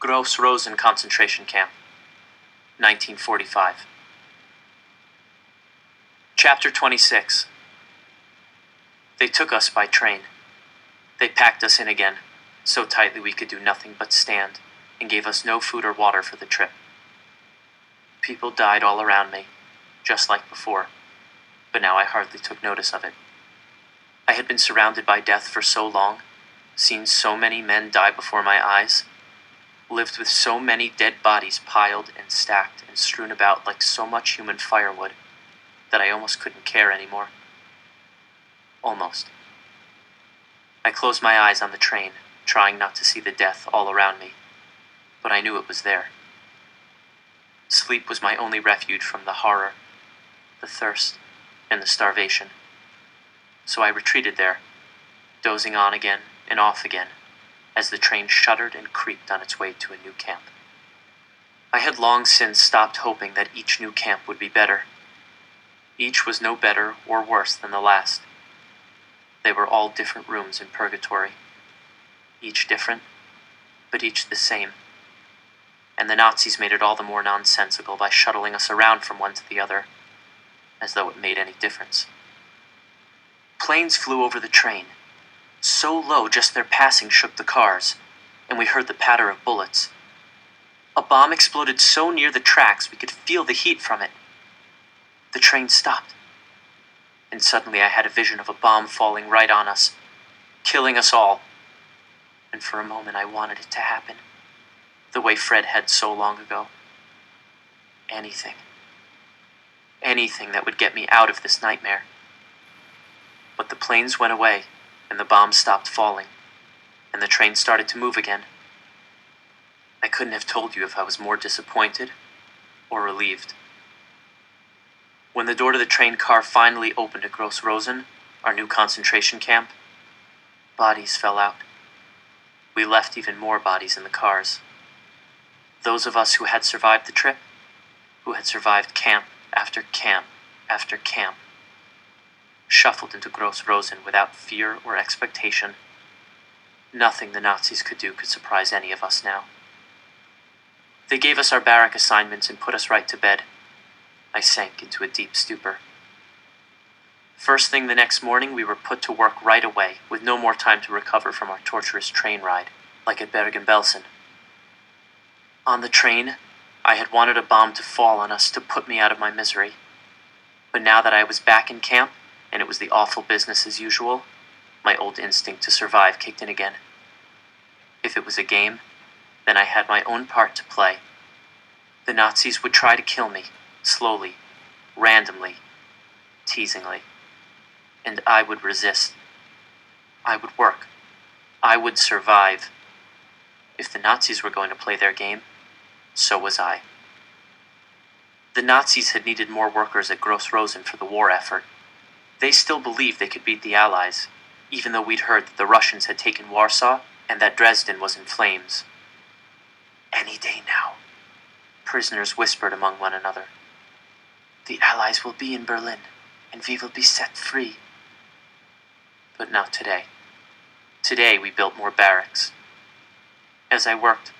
Gross Rosen concentration camp, 1945. Chapter 26. They took us by train. They packed us in again, so tightly we could do nothing but stand, and gave us no food or water for the trip. People died all around me, just like before, but now I hardly took notice of it. I had been surrounded by death for so long, seen so many men die before my eyes, lived with so many dead bodies piled and stacked and strewn about like so much human firewood, that I almost couldn't care anymore. Almost. I closed my eyes on the train, trying not to see the death all around me, but I knew it was there. Sleep was my only refuge from the horror, the thirst, and the starvation. So I retreated there, dozing on again and off again, as the train shuddered and creaked on its way to a new camp. I had long since stopped hoping that each new camp would be better. Each was no better or worse than the last. They were all different rooms in purgatory. Each different, but each the same. And the Nazis made it all the more nonsensical by shuttling us around from one to the other, as though it made any difference. Planes flew over the train, so low just their passing shook the cars, and we heard the patter of bullets. A bomb exploded so near the tracks we could feel the heat from it. The train stopped, and suddenly I had a vision of a bomb falling right on us, killing us all. And for a moment I wanted it to happen, the way Fred had so long ago. Anything. Anything that would get me out of this nightmare. But the planes went away, and the bombs stopped falling, and the train started to move again. I couldn't have told you if I was more disappointed or relieved. When the door to the train car finally opened at Gross Rosen, our new concentration camp, bodies fell out. We left even more bodies in the cars. Those of us who had survived the trip, who had survived camp after camp after camp, shuffled into Gross Rosen without fear or expectation. Nothing the Nazis could do could surprise any of us now. They gave us our barrack assignments and put us right to bed. I sank into a deep stupor. First thing the next morning, we were put to work right away, with no more time to recover from our torturous train ride, like at Bergen-Belsen. On the train, I had wanted a bomb to fall on us to put me out of my misery. But now that I was back in camp, and it was the awful business as usual, my old instinct to survive kicked in again. If it was a game, then I had my own part to play. The Nazis would try to kill me, slowly, randomly, teasingly. And I would resist. I would work. I would survive. If the Nazis were going to play their game, so was I. The Nazis had needed more workers at Gross Rosen for the war effort. They still believed they could beat the Allies, even though we'd heard that the Russians had taken Warsaw and that Dresden was in flames. Any day now, prisoners whispered among one another. The Allies will be in Berlin, and we will be set free. But not today. Today we built more barracks. As I worked,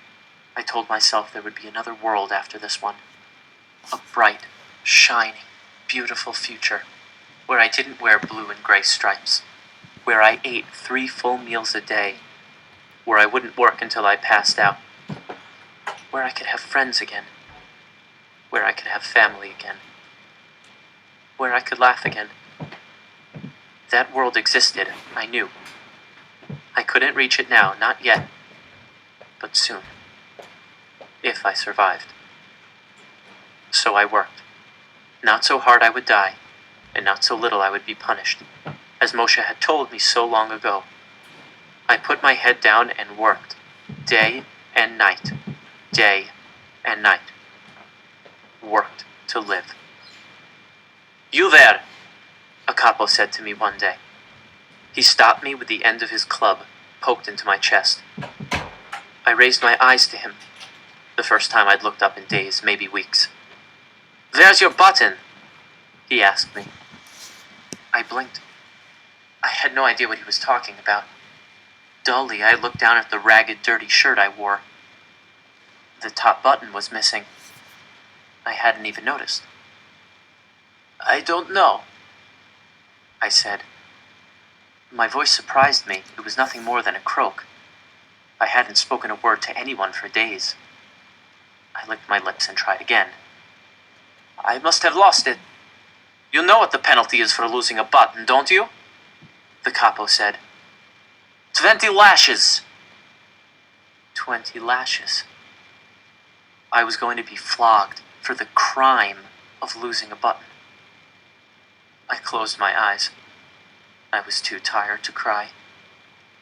I told myself there would be another world after this one. A bright, shining, beautiful future, where I didn't wear blue and gray stripes, where I ate 3 full meals a day, where I wouldn't work until I passed out, where I could have friends again, where I could have family again, where I could laugh again. That world existed, I knew. I couldn't reach it now, not yet, but soon, if I survived. So I worked. Not so hard I would die, and not so little I would be punished, as Moshe had told me so long ago. I put my head down and worked, day and night, day and night. Worked to live. "You there," a capo said to me one day. He stopped me with the end of his club, poked into my chest. I raised my eyes to him, the first time I'd looked up in days, maybe weeks. "There's your button," he asked me. I blinked. I had no idea what he was talking about. Dully, I looked down at the ragged, dirty shirt I wore. The top button was missing. I hadn't even noticed. "I don't know," I said. My voice surprised me. It was nothing more than a croak. I hadn't spoken a word to anyone for days. I licked my lips and tried again. "I must have lost it. You know what the penalty is for losing a button, don't you?" The capo said. 20 lashes. 20 lashes. I was going to be flogged for the crime of losing a button. I closed my eyes. I was too tired to cry,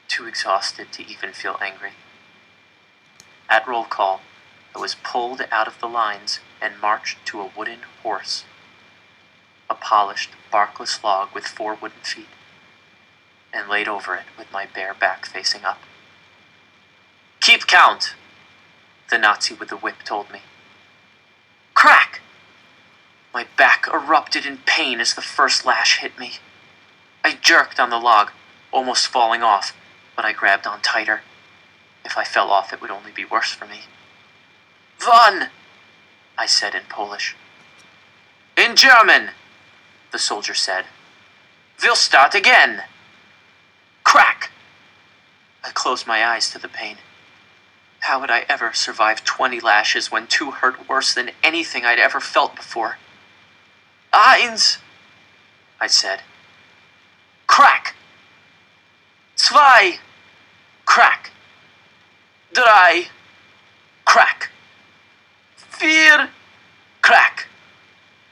too exhausted to even feel angry. At roll call, I was pulled out of the lines and marched to a wooden horse, a polished, barkless log with 4 wooden feet, and laid over it with my bare back facing up. "Keep count," the Nazi with the whip told me. Crack! My back erupted in pain as the first lash hit me. I jerked on the log, almost falling off, but I grabbed on tighter. If I fell off, it would only be worse for me. "Wann?" I said in Polish. "In German," the soldier said. "We'll start again." Crack! I closed my eyes to the pain. How would I ever survive 20 lashes when 2 hurt worse than anything I'd ever felt before? "Eins," I said. Crack! 2. Crack! 3. Crack! 4. Crack!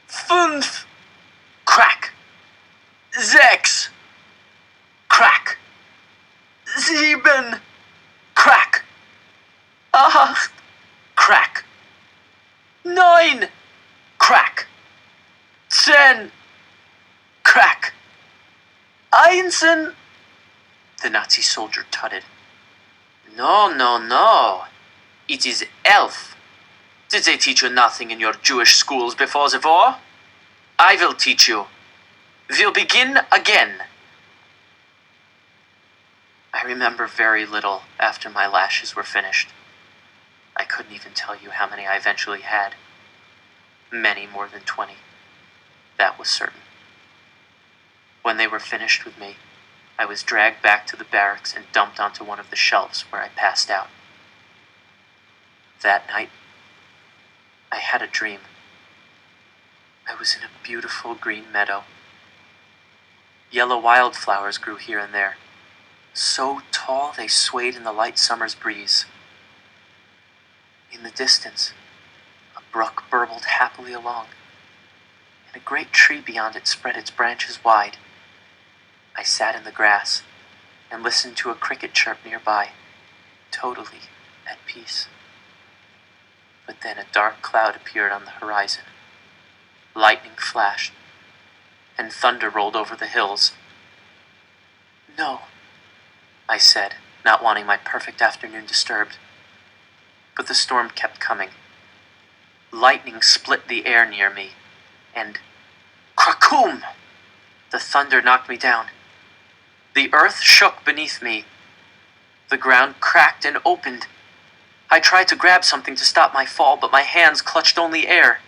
5. Crack! 6. Crack! 7. Crack! 8. Crack! 9. Crack! 10. Crack! 1. The Nazi soldier tutted. No, no, no. It is 11. Did they teach you nothing in your Jewish schools before the war? I will teach you. We'll begin again. I remember very little after my lashes were finished. I couldn't even tell you how many I eventually had. Many more than 20. That was certain. When they were finished with me, I was dragged back to the barracks and dumped onto one of the shelves where I passed out. That night, I had a dream. I was in a beautiful green meadow. Yellow wildflowers grew here and there, so tall they swayed in the light summer's breeze. In the distance, a brook burbled happily along, and a great tree beyond it spread its branches wide. I sat in the grass and listened to a cricket chirp nearby, totally at peace. But then a dark cloud appeared on the horizon. Lightning flashed, and thunder rolled over the hills. No, I said, not wanting my perfect afternoon disturbed. But the storm kept coming. Lightning split the air near me, and krakoom! The thunder knocked me down. The earth shook beneath me. The ground cracked and opened. I tried to grab something to stop my fall, but my hands clutched only air.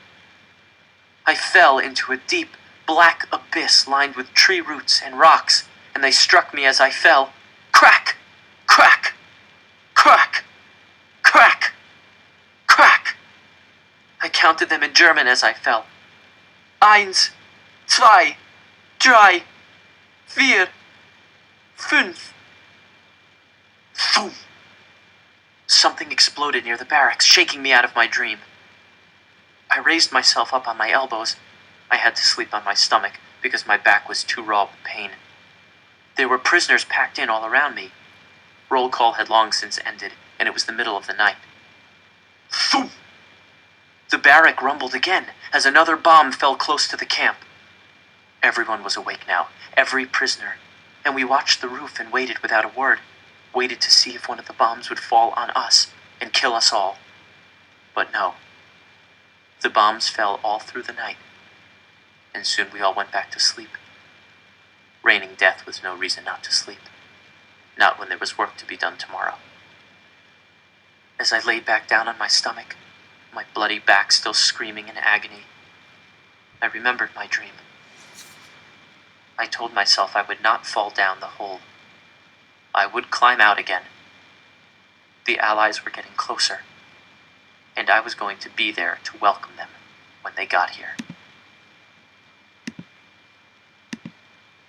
I fell into a deep, black abyss lined with tree roots and rocks, and they struck me as I fell. Crack! Crack! Crack! Crack! Crack! I counted them in German as I fell. 1, 2, 3, 4, 5. Boom! Something exploded near the barracks, shaking me out of my dream. I raised myself up on my elbows. I had to sleep on my stomach because my back was too raw with pain. There were prisoners packed in all around me. Roll call had long since ended, and it was the middle of the night. Boom! The barrack rumbled again as another bomb fell close to the camp. Everyone was awake now, every prisoner, and we watched the roof and waited without a word, waited to see if one of the bombs would fall on us and kill us all. But no. The bombs fell all through the night, and soon we all went back to sleep. Raining death was no reason not to sleep, not when there was work to be done tomorrow. As I lay back down on my stomach, my bloody back still screaming in agony, I remembered my dream. I told myself I would not fall down the hole. I would climb out again. The Allies were getting closer, and I was going to be there to welcome them when they got here.